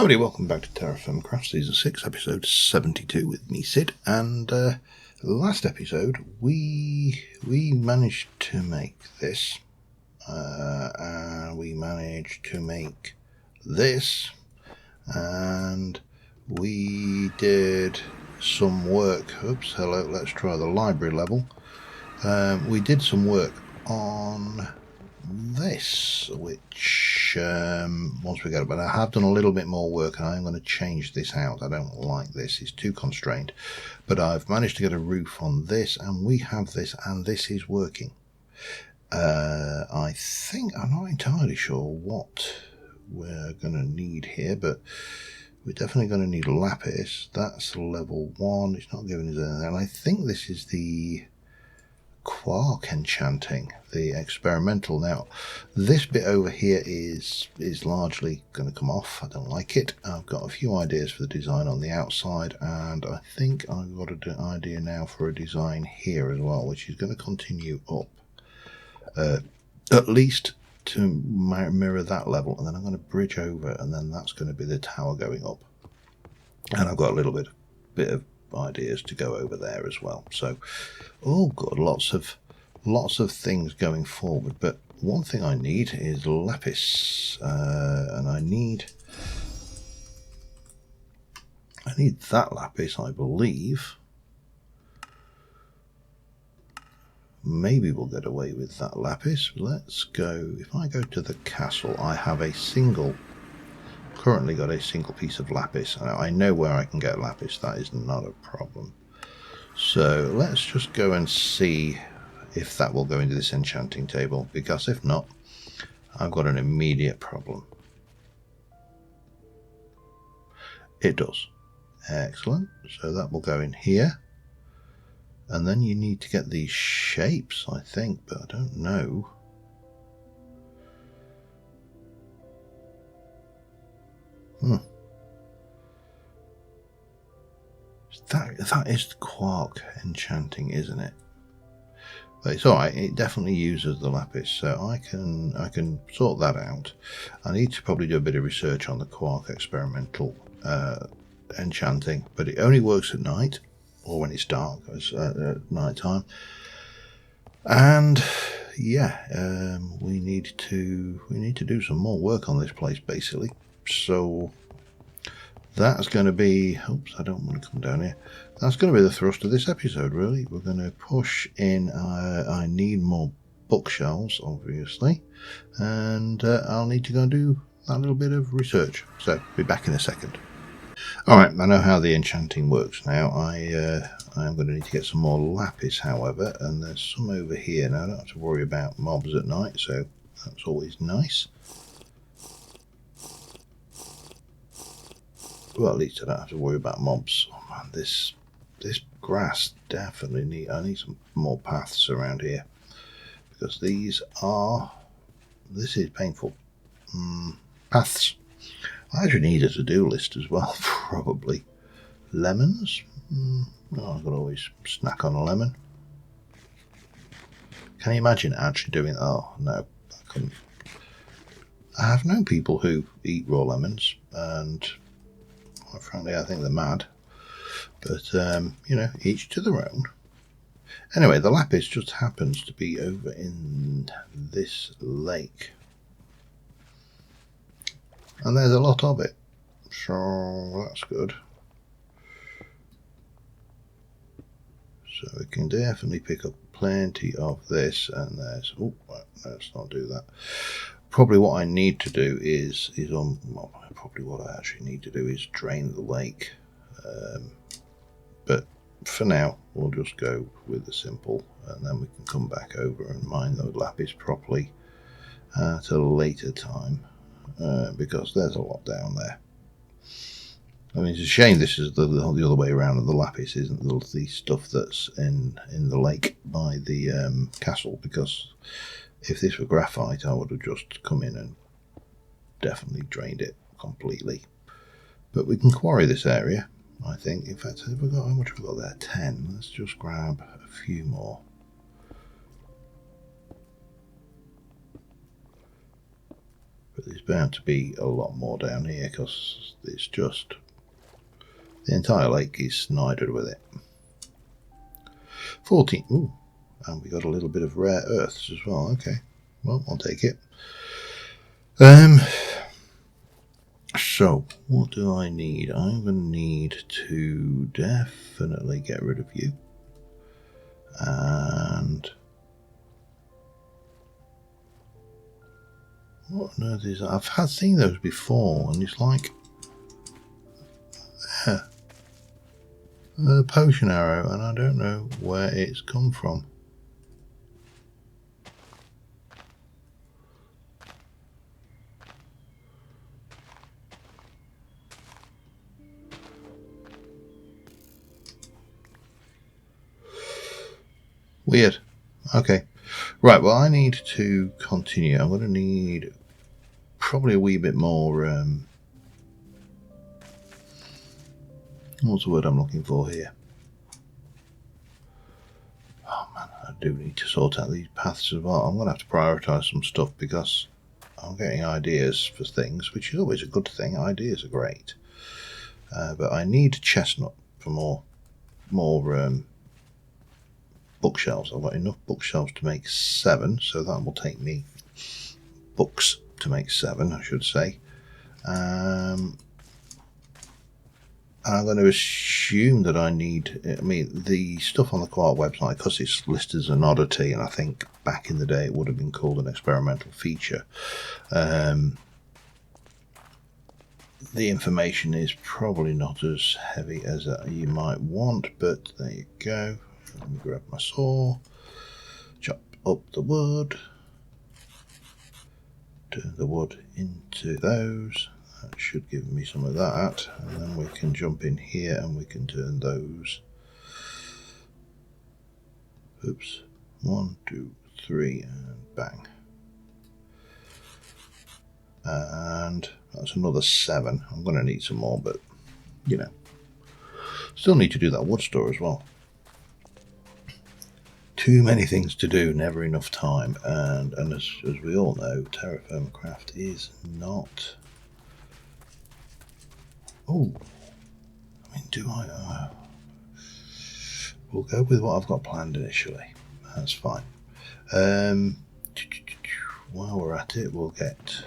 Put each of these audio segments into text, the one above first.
Everybody, welcome back to TerraFirmaCraft Season 6, Episode 72 with me, Sid. And last episode, we managed to make this. And we managed to make this. And we did some work. Oops, hello, let's try the library level. We did some work on this, which once we get it, but I have done a little bit more work and I'm going to change this out. I don't like this, it's too constrained, but I've managed to get a roof on this, and we have this, and this is working. I think, I'm not entirely sure what we're going to need here, but we're definitely going to need lapis. That's level 1, it's not giving us anything, and I think this is the quark enchanting, the experimental. Now this bit over here is largely going to come off. I don't like it. I've got a few ideas for the design on the outside, and I think I've got an idea now for a design here as well, which is going to continue up at least to mirror that level, and then I'm going to bridge over, and then that's going to be the tower going up, and I've got a little bit of ideas to go over there as well. So oh god, lots of things going forward, but one thing I need is lapis, and I need that lapis, I believe. Maybe we'll get away with that lapis. Let's go, if I go to the castle, I have currently got a single piece of lapis. I know where I can get lapis, that is not a problem. So let's just go and see if that will go into this enchanting table, because if not, I've got an immediate problem. It does. Excellent. So that will go in here. And then you need to get these shapes, I think, but I don't know. That is the quark enchanting, isn't it? But it's alright, it definitely uses the lapis, so I can sort that out. I need to probably do a bit of research on the quark experimental enchanting, but it only works at night, or when it's dark, at night time. And yeah, we need to do some more work on this place, basically. So that's going to be, oops, I don't want to come down here. That's going to be the thrust of this episode, really. We're going to push in, I need more bookshelves, obviously, and I'll need to go and do that little bit of research. So, be back in a second. Alright, I know how the enchanting works now. I am going to need to get some more lapis, however, and there's some over here. Now, I don't have to worry about mobs at night, so that's always nice. Well, at least I don't have to worry about mobs. Oh man, this grass definitely I need some more paths around here, because this is painful. Paths. I actually need a to-do list as well, probably. Lemons? I could always snack on a lemon. Can you imagine actually doing that? Oh no, I couldn't. I have known people who eat raw lemons, and quite frankly I think they're mad. But, you know, each to their own. Anyway, the lapis just happens to be over in this lake. And there's a lot of it. So that's good. So we can definitely pick up plenty of this. And there's, oh, let's not do that. Probably what I need to do is probably what I actually need to do is drain the lake. But for now, we'll just go with the simple, and then we can come back over and mine the lapis properly at a later time, because there's a lot down there. I mean, it's a shame this is the other way around, and the lapis isn't the stuff that's in the lake by the castle, because if this were graphite, I would have just come in and definitely drained it completely. But we can quarry this area, I think. In fact, have we got, how much have we got there? 10. Let's just grab a few more. But there's bound to be a lot more down here because it's just the entire lake is snidered with it. 14. Ooh, and we got a little bit of rare earths as well. Okay, well, I'll take it. So what do I need? I'm going to need to definitely get rid of you. And what on earth is that? I've seen those before, and it's like a potion arrow, and I don't know where it's come from. Weird. Okay. Right, well, I need to continue. I'm going to need probably a wee bit more... what's the word I'm looking for here? Oh, man, I do need to sort out these paths as well. I'm going to have to prioritise some stuff because I'm getting ideas for things, which is always a good thing. Ideas are great. But I need chestnut for more bookshelves. I've got enough bookshelves to make 7, so that will take me books to make 7, I should say. And I'm going to assume that I need, I mean, the stuff on the Quark website, because it's listed as an oddity, and I think back in the day it would have been called an experimental feature. The information is probably not as heavy as you might want, but there you go. Let me grab my saw, chop up the wood, turn the wood into those. That should give me some of that, and then we can jump in here and we can turn those. Oops, 1, 2, 3, and bang. And that's another 7. I'm going to need some more, but you know, still need to do that wood store as well. Too many things to do, never enough time, and as we all know, TerraFirmaCraft is not. Oh, I mean, do I? We'll go with what I've got planned initially. That's fine. While we're at it, we'll get.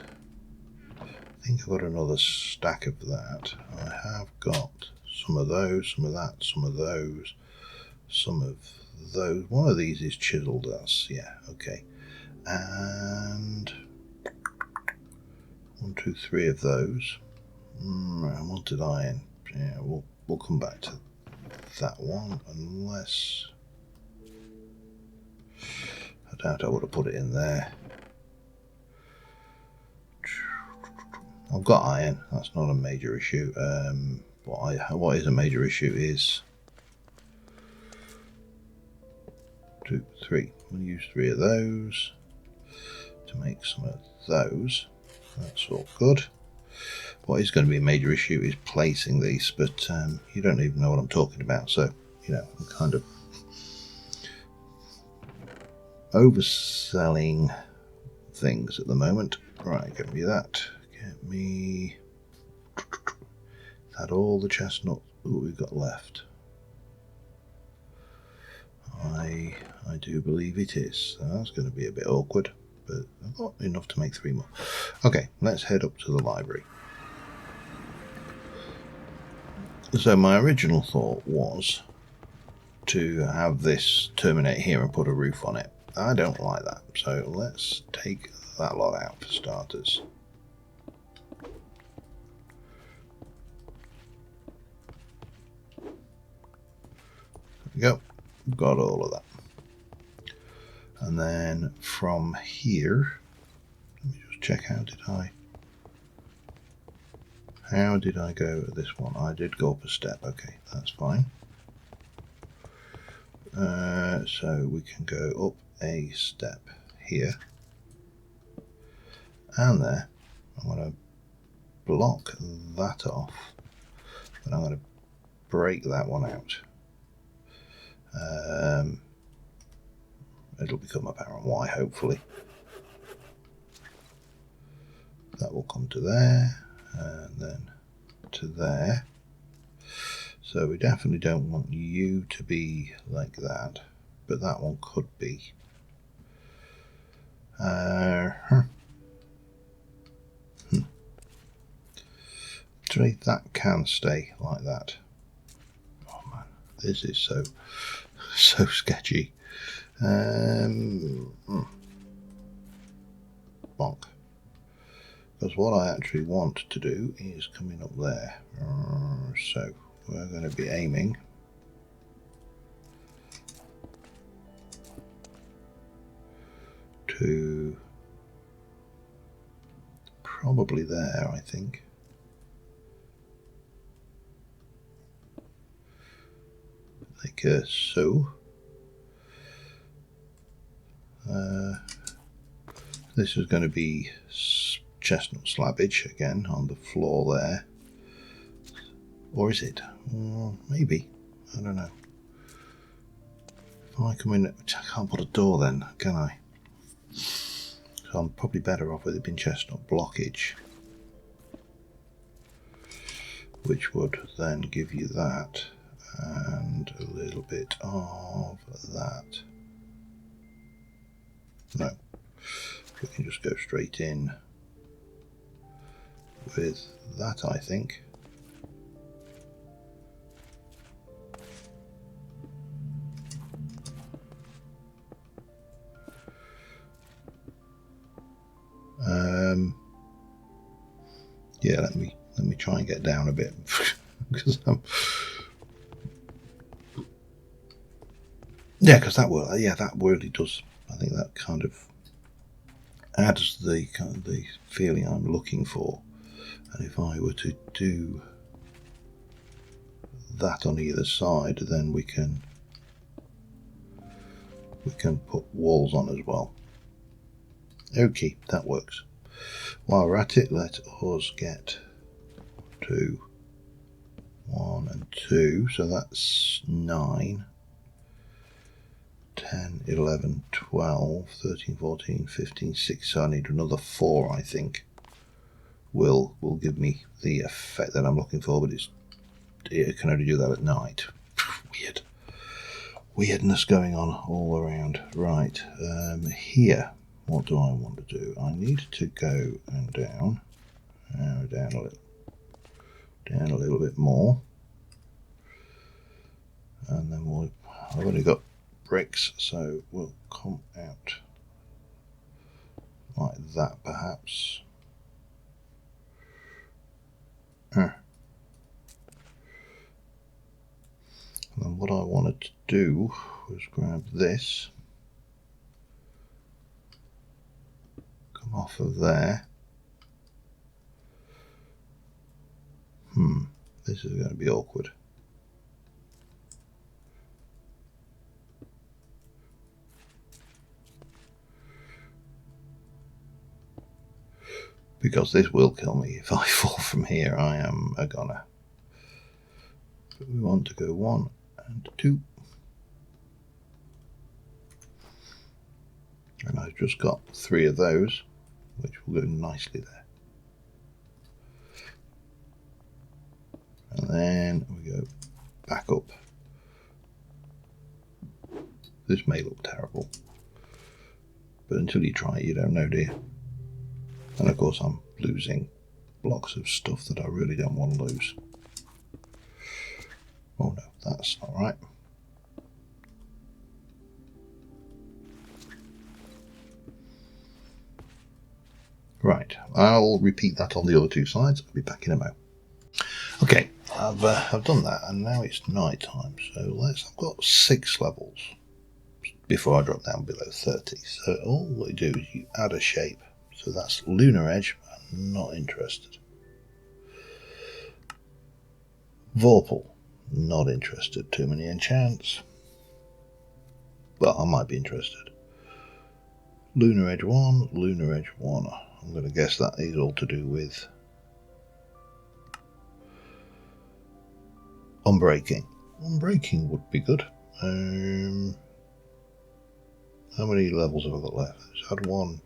I think I've got another stack of that. I have got some of those, some of that, some of those, some of those. One of these is chiseled. That's yeah, okay. And 1, 2, 3 of those. I wanted iron. Yeah, we'll come back to that one unless I doubt I would have put it in there. I've got iron. That's not a major issue. What is a major issue is 2, 3. We'll use 3 of those to make some of those. That's all good. What is going to be a major issue is placing these, but you don't even know what I'm talking about, so you know, I'm kind of overselling things at the moment. Right, get me that. Get me that. All the chestnut that we've got left. I do believe it is. So that's going to be a bit awkward, but I've got enough to make 3 more. Okay, let's head up to the library. So my original thought was to have this terminate here and put a roof on it. I don't like that, so let's take that lot out for starters. There we go, got all of that. And then from here, let me just check, how did I go at this one? I did go up a step, okay, that's fine. So we can go up a step here and there. I'm going to block that off, and I'm going to break that one out. It'll become apparent why, hopefully. That will come to there, and then to there. So we definitely don't want you to be like that, but that one could be. Actually, that can stay like that. Oh man, this is so sketchy. Bonk. Because what I actually want to do is coming up there. So we're going to be aiming to probably there, I think. Like so. This is going to be chestnut slabbage again on the floor there. Or is it? Maybe. I don't know. If I come in, I can't put a door then, can I? So I'm probably better off with it being chestnut blockage, which would then give you that and a little bit of that. No, we can just go straight in with that, I think. Yeah, let me try and get down a bit because because that will, that really does. I think that kind of adds the feeling I'm looking for. And if I were to do that on either side, then we can put walls on as well. Okay, that works. While we're at it, let us get to 1 and 2, so that's 9, 10, 11, 12, 13, 14, 15, 6, so I need another 4, I think, will give me the effect that I'm looking for, but it can only do that at night. Weirdness going on all around. Right, here, what do I want to do? I need to go and down a little bit more, and then I've only got bricks, so we'll come out like that perhaps. And then what I wanted to do was grab this, come off of there. This is going to be awkward. Because this will kill me if I fall from here. I am a goner. But we want to go 1 and 2. And I've just got 3 of those, which will go nicely there. And then we go back up. This may look terrible, but until you try it, you don't know, do you? And of course I'm losing blocks of stuff that I really don't want to lose. Oh no, that's not right. Right, I'll repeat that on the other 2 sides. I'll be back in a mo. Okay, I've done that, and now it's night time. So I've got 6 levels before I drop down below 30. So all we do is you add a shape. So that's Lunar Edge. I'm not interested. Vorpal, not interested. Too many enchants. Well, I might be interested. Lunar Edge 1, Lunar Edge 1. I'm going to guess that is all to do with Unbreaking. Unbreaking would be good. How many levels have I got left? Let's add 1,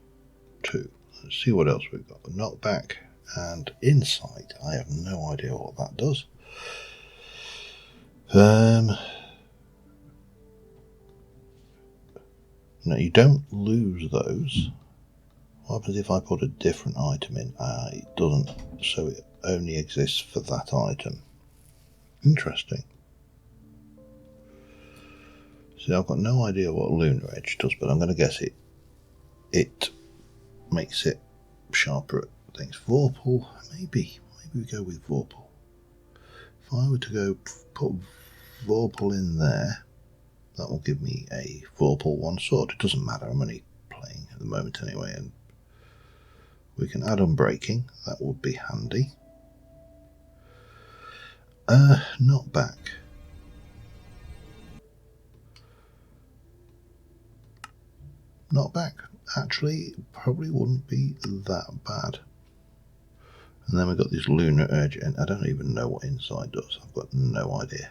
2. Let's see what else we've got. Knockback and insight. I have no idea what that does. No, you don't lose those. What happens if I put a different item in? It doesn't, so it only exists for that item. Interesting. See, I've got no idea what Lunar Edge does, but I'm going to guess it makes it sharper at things. Vorpal, maybe we go with Vorpal. If I were to go put Vorpal in there, that will give me a Vorpal one sword. It doesn't matter, I'm only playing at the moment anyway, and we can add Unbreaking, that would be handy. Knockback. Knockback actually probably wouldn't be that bad. And then we've got this Lunar Edge, and I don't even know what Insight does. I've got no idea.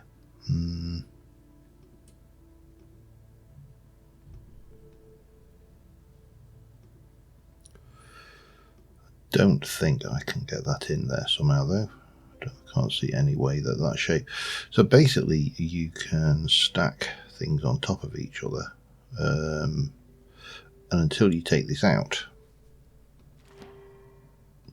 Don't think I can get that in there somehow though. I can't see any way that shape. So basically you can stack things on top of each other, and until you take this out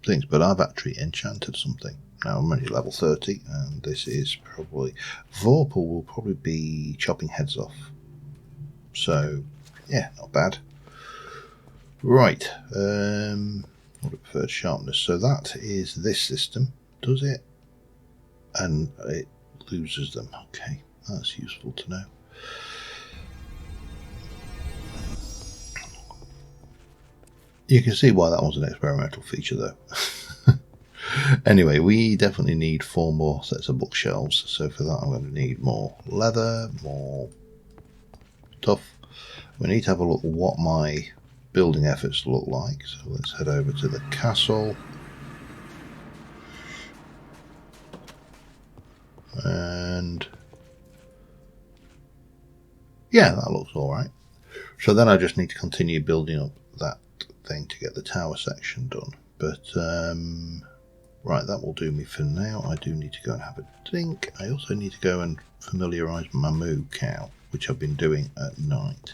things, but I've actually enchanted something. Now I'm only level 30 and this is probably, Vorpal will probably be chopping heads off. So yeah, not bad. Right, what a preferred sharpness. So that is this system, does it? And it loses them. Okay, that's useful to know. You can see why that was an experimental feature though. Anyway, we definitely need 4 more sets of bookshelves. So for that I'm going to need more leather, more stuff. We need to have a look at what my building efforts look like. So let's head over to the castle. And yeah, that looks alright. So then I just need to continue building up that thing to get the tower section done. But right, that will do me for now. I do need to go and have a drink. I also need to go and familiarise my moo cow, which I've been doing at night.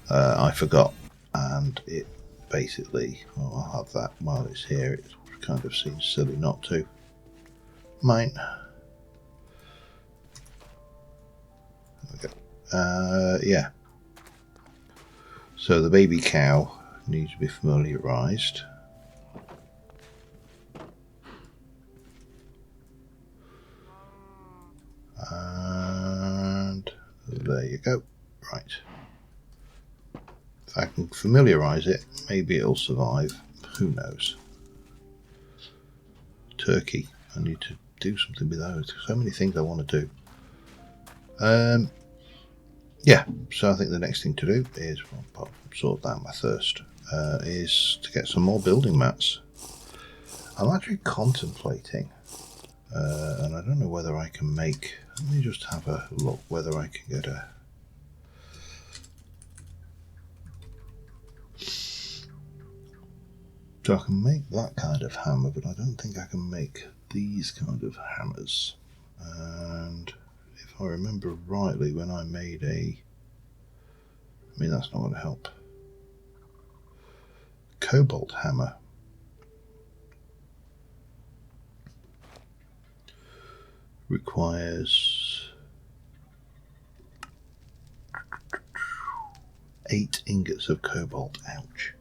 I forgot, and it basically, well, I'll have that while it's here. It kind of seems silly not to. Mine. There we go. Yeah. So the baby cow needs to be familiarised. And there you go. Right. If I can familiarise it, maybe it'll survive. Who knows? Turkey. I need to do something with those. So many things I want to do. Yeah, so I think the next thing to do is, well, sort down my thirst, is to get some more building mats. I'm actually contemplating, and I don't know whether I can make, let me just have a look whether I can get a, so I can make that kind of hammer, but I don't think I can make these kind of hammers. And if I remember rightly, when I made a, I mean that's not going to help, cobalt hammer, requires 8 ingots of cobalt. Ouch.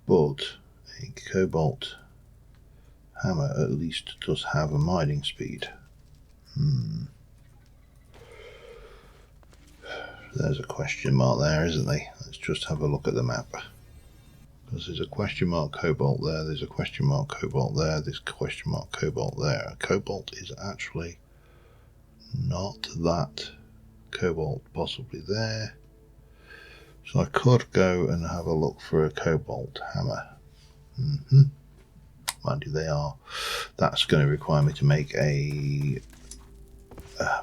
But a cobalt hammer at least does have a mining speed. There's a question mark there, isn't there? Let's just have a look at the map. Because there's a question mark cobalt there, there's a question mark cobalt there, there's a question mark cobalt there. Cobalt is actually not that cobalt possibly there. So I could go and have a look for a cobalt hammer. Mind you, they are, that's going to require me to make a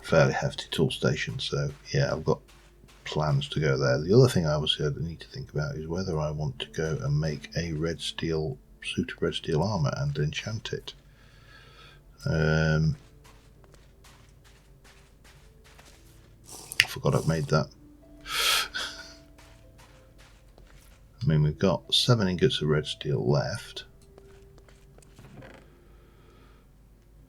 fairly hefty tool station. So yeah, I've got plans to go there. The other thing I obviously need to think about is whether I want to go and make a red steel suit of red steel armor and enchant it. I forgot I've made that. I mean, we've got 7 ingots of red steel left.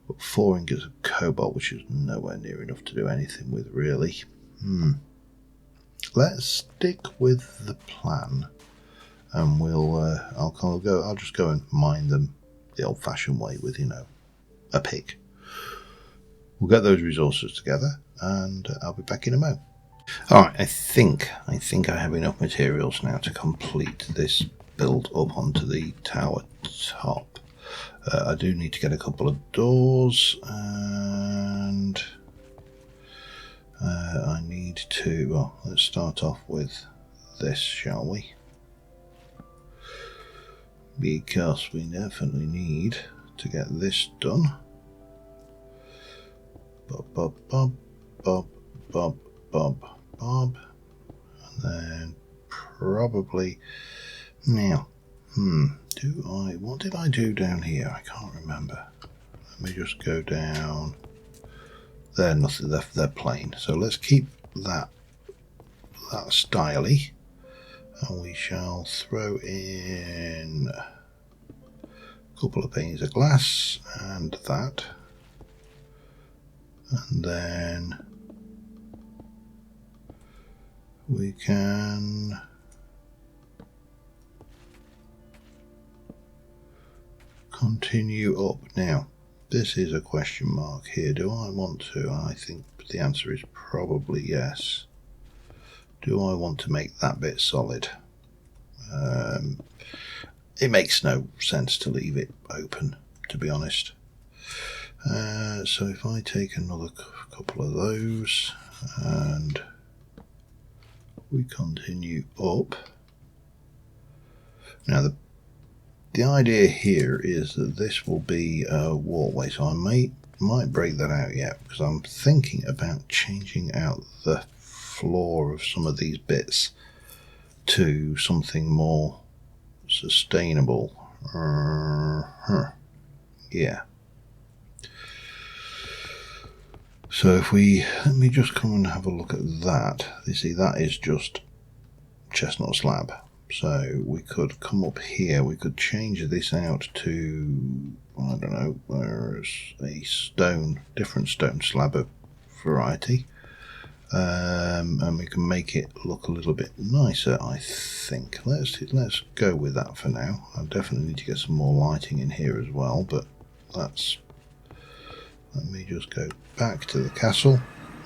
Got 4 ingots of cobalt, which is nowhere near enough to do anything with, really. Let's stick with the plan, and I'll just go and mine them the old-fashioned way with, you know, a pick. We'll get those resources together, and I'll be back in a moment. All right, I think I have enough materials now to complete this build up onto the tower top. I do need to get a couple of doors, and I need to, well, let's start off with this, shall we? Because we definitely need to get this done. Bob, bob, bob, bob, bob, bob, bob. And then probably, now, what did I do down here? I can't remember. Let me just go down. They're nothing, they're plain. So let's keep that styly, and we shall throw in a couple of panes of glass and that, and then we can continue up. Now, this is a question mark here. Do I want to? I think the answer is probably yes. Do I want to make that bit solid? It makes no sense to leave it open, to be honest. So if I take another couple of those and we continue up. Now the idea here is that this will be a walkway, so I might break that out yet, because I'm thinking about changing out the floor of some of these bits to something more sustainable. Yeah. So if let me just come and have a look at that. You see, that is just chestnut slab. So we could come up here, we could change this out to, I don't know, where's a different stone slab of variety. And we can make it look a little bit nicer, I think. Let's go with that for now. I definitely need to get some more lighting in here as well, but let me just go back to the castle.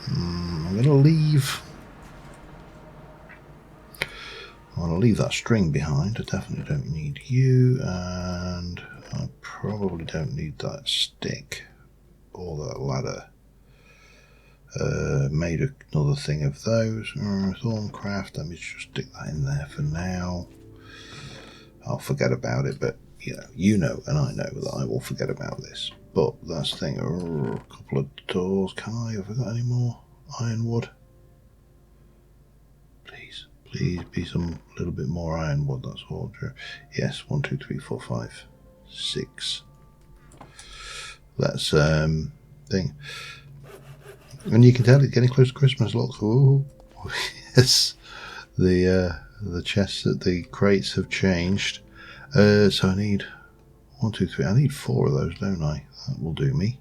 I'm going to leave that string behind. I definitely don't need you, and I probably don't need that stick or that ladder. Made another thing of those. Thorncraft, let me just stick that in there for now. I'll forget about it, but you know and I know that I will forget about this. But that's the thing. A couple of doors. Have I got any more ironwood? Please be some little bit more ironwood. That's all. Yes, 1, 2, 3, 4, 5, 6. That's thing. And you can tell it's getting close to Christmas. Look, ooh, yes, the chests, the crates have changed. So I need 1, 2, 3. I need 4 of those, don't I? That will do me.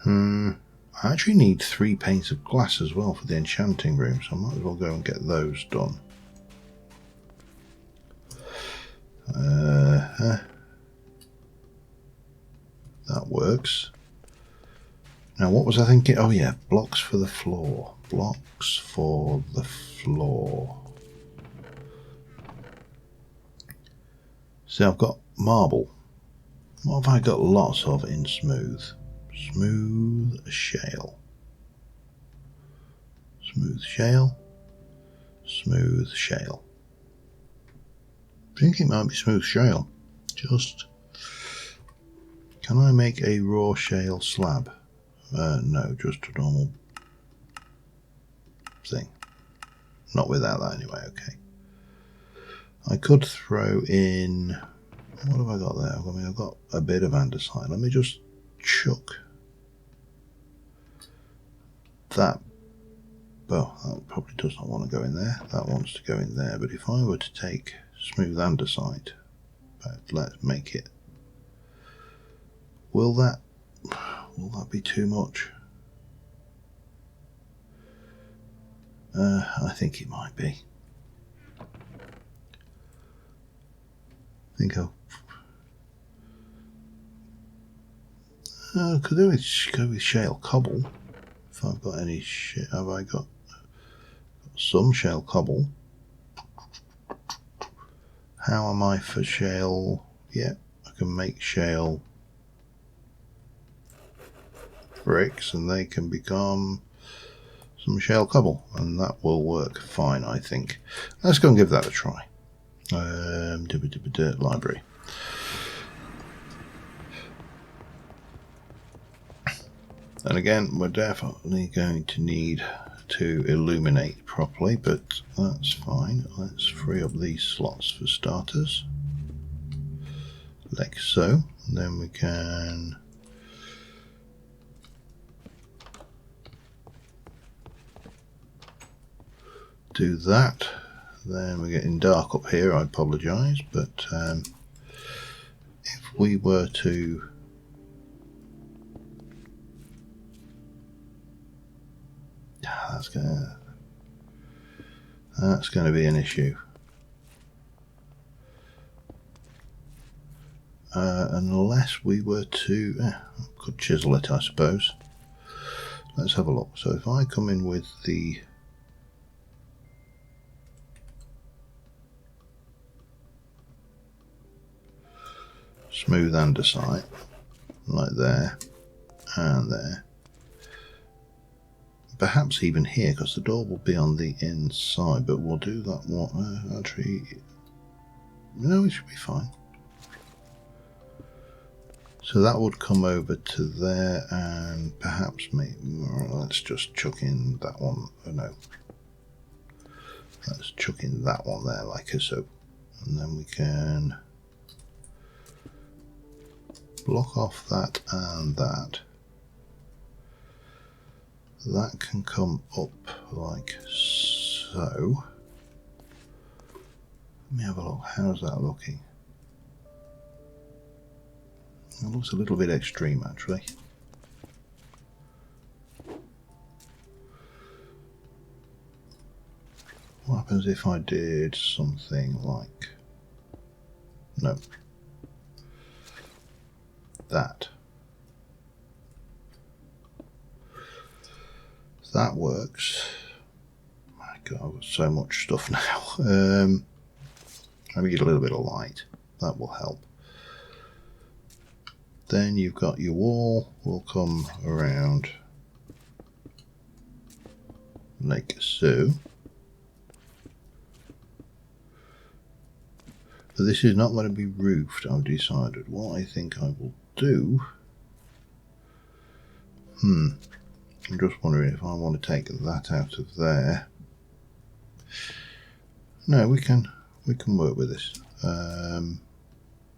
I actually need 3 panes of glass as well for the enchanting room, so I might as well go and get those done. That works. Now, what was I thinking? Oh yeah, blocks for the floor. Blocks for the floor. See, I've got marble. What have I got lots of in smooth? Smooth shale. Smooth shale. Smooth shale. I think it might be smooth shale. Can I make a raw shale slab? No, just a normal thing. Not without that anyway, okay. I could throw in... What have I got there? I mean, I've got a bit of andesite. Let me just chuck that. Well, that probably does not want to go in there. That wants to go in there. But if I were to take smooth andesite, let's make it... Will that be too much? I think it might be. I think I'll... could always go with shale cobble. If I've got any shit, have I got some shale cobble? How am I for shale? Yeah, I can make shale bricks and they can become some shale cobble, and that will work fine, I think. Let's go and give that a try. Library. And again, we're definitely going to need to illuminate properly, but that's fine. Let's free up these slots for starters, like so. And then we can do that. Then we're getting dark up here, I apologise, but if we were to that's going to be an issue. Unless we were to could chisel it, I suppose. Let's have a look. So if I come in with the smooth andesite, like there and there, perhaps even here, because the door will be on the inside, but we'll do that one. Actually, no, it should be fine. So that would come over to there, and perhaps maybe, let's just chuck in that one. Oh no, let's chuck in that one there like so, and then we can block off that and that. That can come up like so. Let me have a look. How's that looking? It looks a little bit extreme, actually. What happens if I did something like... No. That. That works. My God, I've got so much stuff now. Let me get a little bit of light. That will help. Then you've got your wall will come around like so. But this is not going to be roofed, I've decided. What I think I will do... I'm just wondering if I want to take that out of there. No, we can work with this.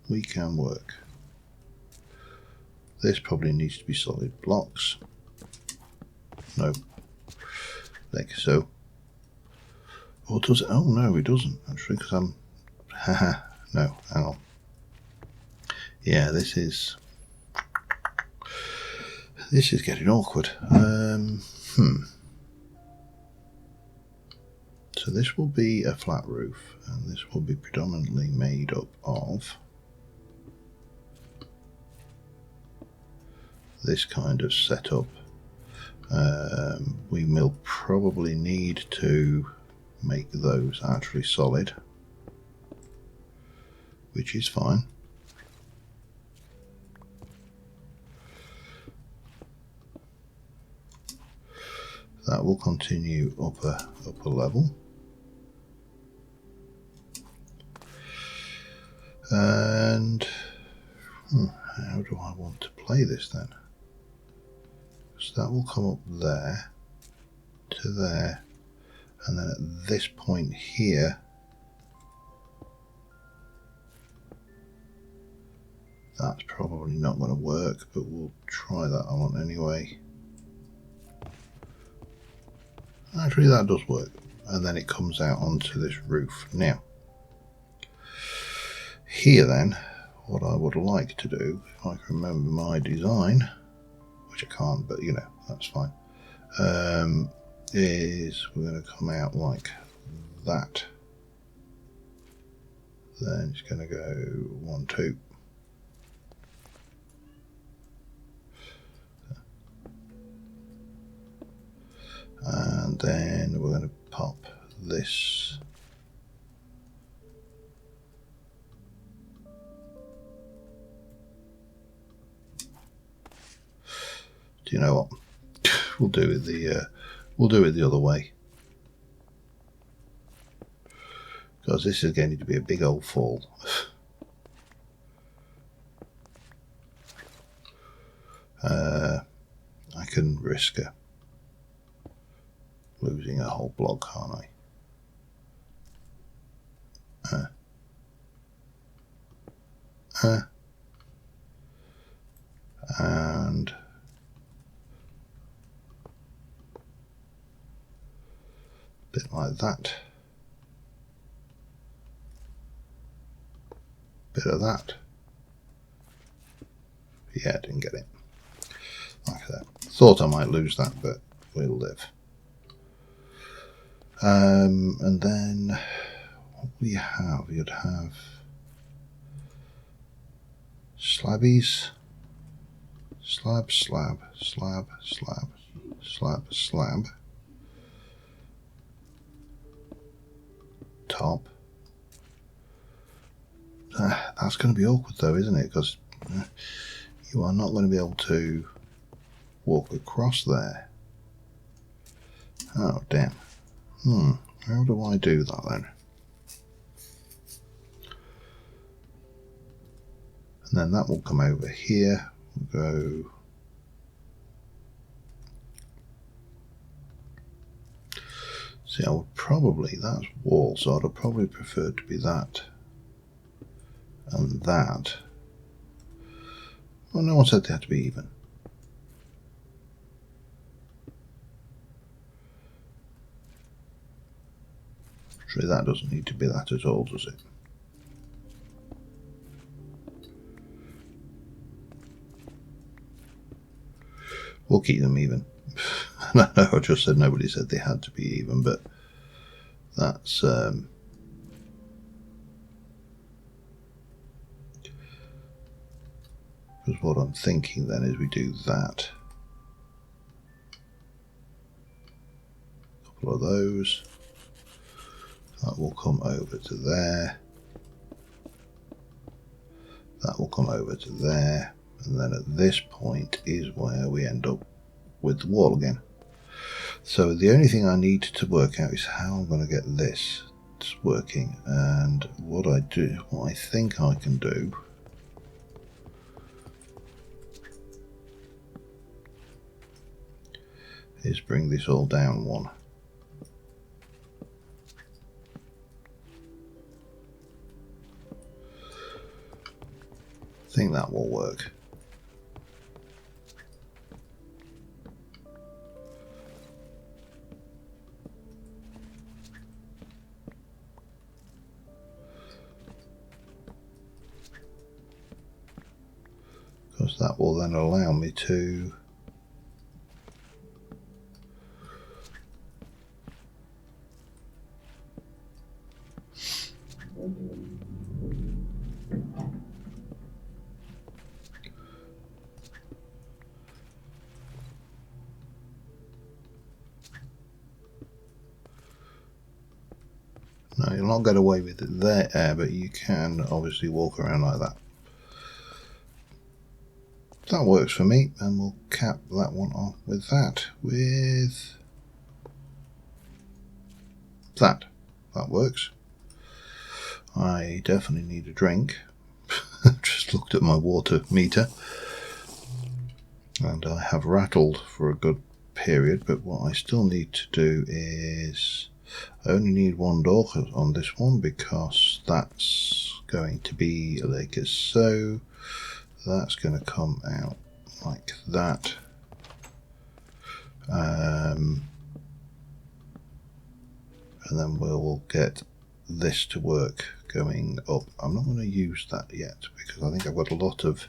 We can work. This probably needs to be solid blocks. No. Like so. Or does it? Oh no, it doesn't actually, because I'm... Haha, no, hang on. Yeah, this is getting awkward. So this will be a flat roof, and this will be predominantly made up of this kind of setup. We will probably need to make those actually solid, which is fine. That will continue up a level. And how do I want to play this then? So that will come up there to there, And then at this point here, that's probably not going to work, but we'll try that on anyway. Actually, that does work. And then it comes out onto this roof. Now, here then, what I would like to do, if I can remember my design, which I can't, but you know, that's fine, is we're going to come out like that. Then it's going to go 1, 2. And then we're going to pop this do you know what? We'll do it the other way, because this is going to be a big old fall. I can risk losing a whole block, can't I? And a bit like that. Bit of that. Yeah, I didn't get it. Like that. Thought I might lose that, but we'll live. And then what we have, you'd have slabbies, slab, slab, slab, slab, slab, slab, top. That's going to be awkward though, isn't it? Because you are not going to be able to walk across there. Oh, damn. How do I do that then? And then that will come over here. We'll go. See, I would probably, that's wall, so I'd probably prefer it to be that and that. Well, no one said they had to be even. Actually, that doesn't need to be that at all, does it? We'll keep them even. No, I just said nobody said they had to be even, but that's because what I'm thinking then is we do that. A couple of those. That will come over to there. That will come over to there. And then at this point is where we end up with the wall again. So the only thing I need to work out is how I'm going to get this working. And what I think I can do is bring this all down one. I think that will work. Because that will then allow me to you'll not get away with it there, but you can obviously walk around like that. That works for me, and we'll cap that one off with that. With that. That works. I definitely need a drink. Just looked at my water meter, and I have rattled for a good period, but what I still need to do is I only need one door on this one because that's going to be like so. That's going to come out like that. And then we'll get this to work going up. I'm not going to use that yet because I think I've got a lot of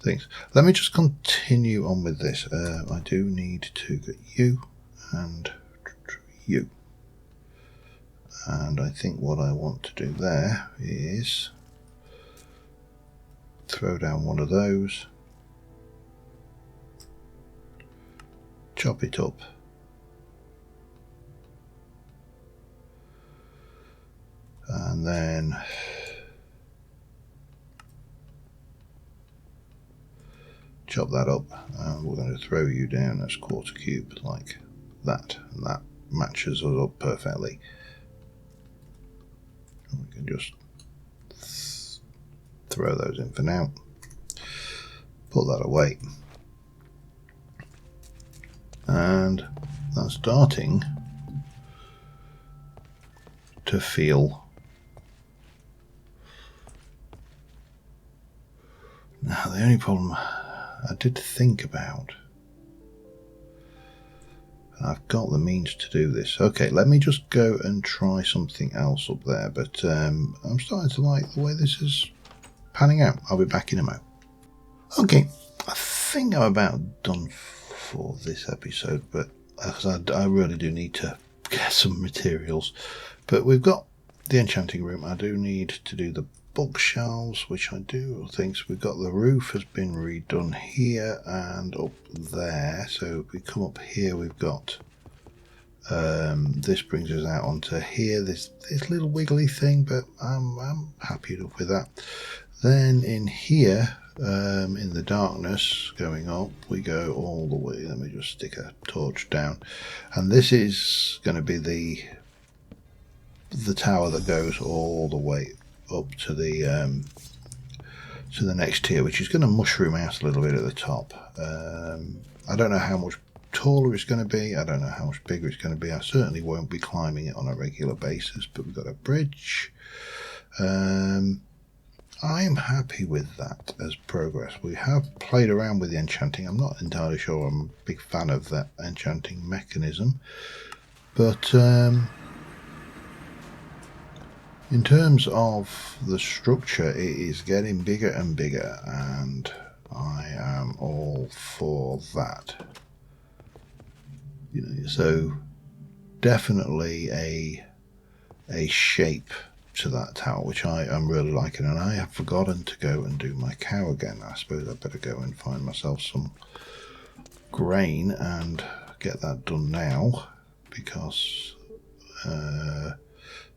things. Let me just continue on with this. I do need to get you and you. And I think what I want to do there is throw down one of those, chop it up, and then chop that up, and we're going to throw you down as quarter cube like that, and that matches us up perfectly. And we can just throw those in for now, put that away, and that's starting to feel. Now the only problem I did think about, and I've got the means to do this. Okay, let me just go and try something else up there, but I'm starting to like the way this is panning out. I'll be back in a moment. Okay, I think I'm about done for this episode, but because I really do need to get some materials. But we've got the enchanting room. I do need to do the bookshelves, which I do think. So we've got the roof has been redone here and up there. So if we come up here, we've got this brings us out onto here. This little wiggly thing, but I'm happy enough with that. Then in here, in the darkness going up, we go all the way. Let me just stick a torch down, and this is going to be the tower that goes all the way up to the next tier, which is going to mushroom out a little bit at the top. I don't know how much taller it's going to be. I don't know how much bigger it's going to be. I certainly won't be climbing it on a regular basis, but we've got a bridge. I'm happy with that as progress. We have played around with the enchanting. I'm not entirely sure I'm a big fan of that enchanting mechanism, but in terms of the structure, it is getting bigger and bigger, and I am all for that. You know, so definitely a shape to that tower, which I am really liking. And I have forgotten to go and do my cow again. I suppose I better go and find myself some grain and get that done now, because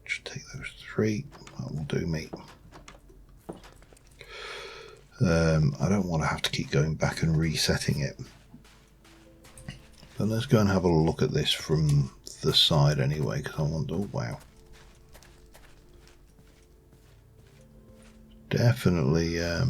just take those 3. That will do me. I don't want to have to keep going back and resetting it. But let's go and have a look at this from the side anyway, because I want. Oh wow. Definitely I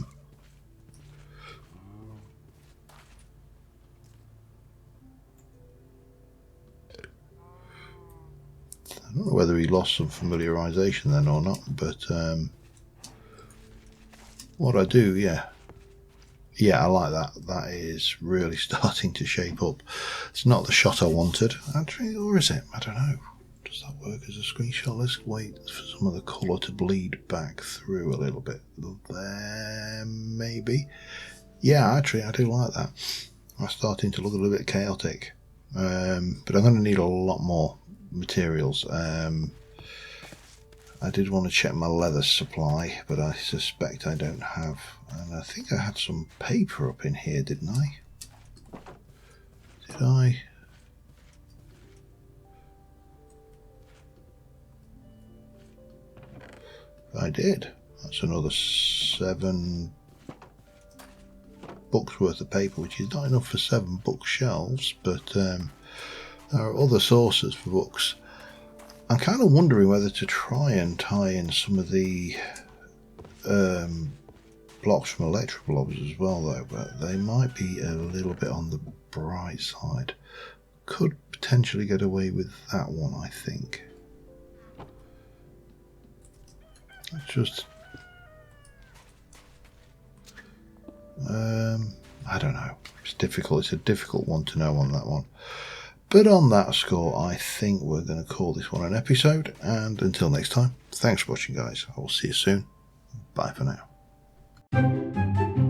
don't know whether he lost some familiarization then or not, but what I do, yeah, I like that. That is really starting to shape up. It's not the shot I wanted, actually, or is it? I don't know. Does that work as a screenshot? Let's wait for some of the colour to bleed back through a little bit. There, maybe. Yeah, actually, I do like that. I'm starting to look a little bit chaotic. But I'm going to need a lot more materials. I did want to check my leather supply, but I suspect I don't have. And I think I had some paper up in here, didn't I? Did I? I did. That's another 7 books worth of paper, which is not enough for 7 bookshelves, but there are other sources for books. I'm kind of wondering whether to try and tie in some of the blocks from electrical blobs as well, though, but they might be a little bit on the bright side. Could potentially get away with that one, I think. Let's just... I don't know. It's difficult. It's a difficult one to know on that one. But on that score, I think we're going to call this one an episode. And until next time, thanks for watching, guys. I will see you soon. Bye for now.